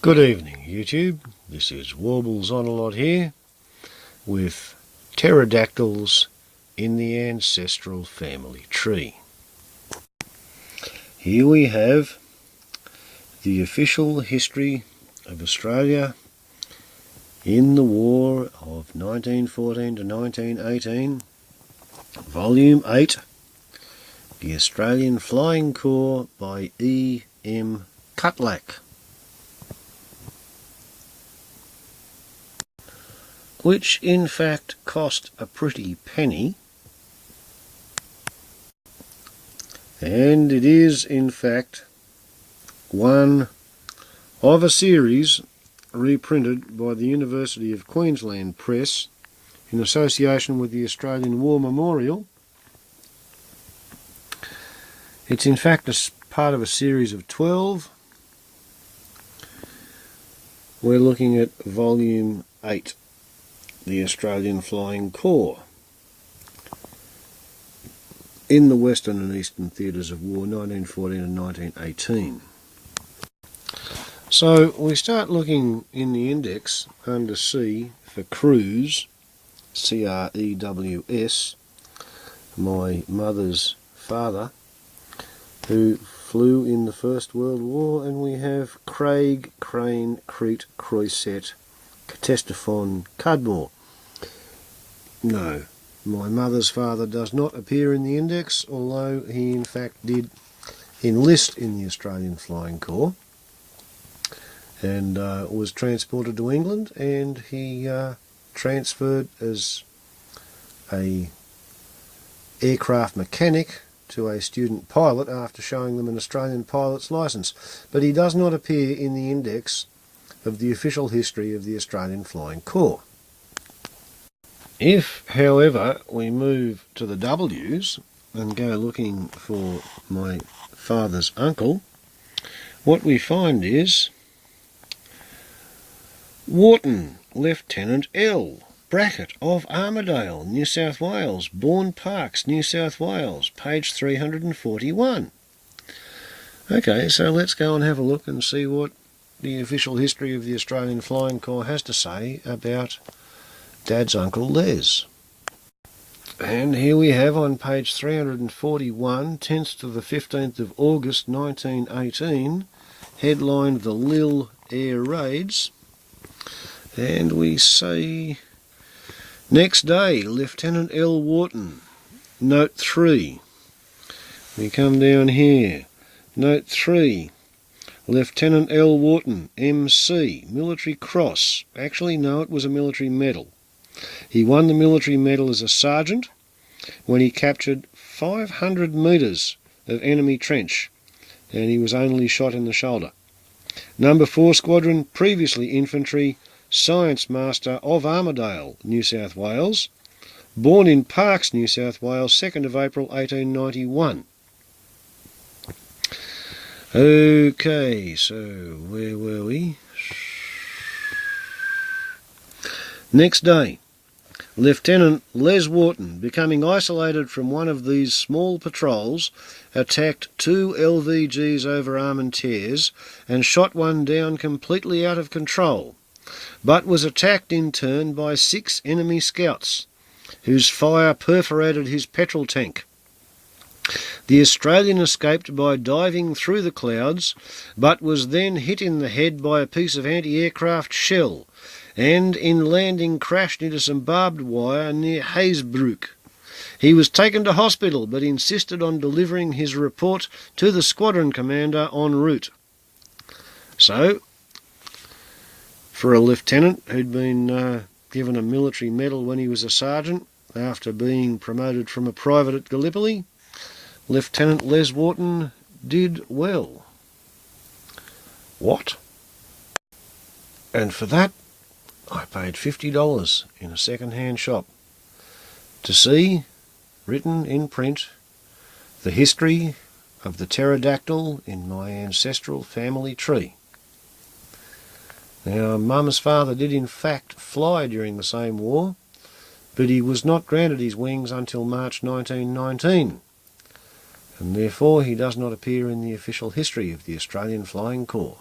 Good evening, YouTube. This is Warbles on a lot here with pterodactyls in the ancestral family tree. Here we have the official history of Australia in the War of 1914 to 1918, Volume 8, The Australian Flying Corps by E.M. Cutlack, which in fact cost a pretty penny, and it is in fact one of a series reprinted by the University of Queensland Press in association with the Australian War Memorial. It's in fact a part of a series of 12. We're looking at Volume 8. The Australian Flying Corps in the Western and Eastern Theatres of War 1914 and 1918. So we start looking in the index under C for crews, C-R-E-W-S, my mother's father, who flew in the First World War, and we have Craig, Crane, Crete, Croisset, Ctesiphon, Cudmore. No, my mother's father does not appear in the index, although he in fact did enlist in the Australian Flying Corps and was transported to England, and he transferred as a aircraft mechanic to a student pilot after showing them an Australian pilot's licence, but he does not appear in the index of the official history of the Australian Flying Corps. If, however, we move to the W's and go looking for my father's uncle, what we find is Wharton, Lieutenant L, bracket of Armidale, New South Wales, Bourne Parks, New South Wales, page 341. Okay, so let's go and have a look and see what the official history of the Australian Flying Corps has to say about Dad's Uncle Les. And here we have on page 341, 10th to the 15th of August 1918, headlined The Lille Air Raids, and we say, next day, Lieutenant L. Wharton, note 3. We come down here, note 3. Lieutenant L. Wharton, M.C., Military Cross. Actually, no, it was a military medal. He won the military medal as a sergeant when he captured 500 metres of enemy trench, and he was only shot in the shoulder. Number 4 Squadron, previously infantry, Science Master of Armidale, New South Wales. Born in Parks, New South Wales, 2nd of April 1891. Okay, so where were we? Next day, Lieutenant Les Wharton, becoming isolated from one of these small patrols, attacked 2 LVGs over Armentières and shot one down completely out of control, but was attacked in turn by 6 enemy scouts, whose fire perforated his petrol tank. The Australian escaped by diving through the clouds, but was then hit in the head by a piece of anti-aircraft shell, and in landing crashed into some barbed wire near Hazebrouck. He was taken to hospital, but insisted on delivering his report to the squadron commander en route. So, for a lieutenant who'd been given a military medal when he was a sergeant, after being promoted from a private at Gallipoli, Lieutenant Les Wharton did well. What? And for that, I paid $50 in a second-hand shop to see, written in print, the history of the pterodactyl in my ancestral family tree. Now, Mum's father did in fact fly during the same war, but he was not granted his wings until March 1919. and therefore he does not appear in the official history of the Australian Flying Corps.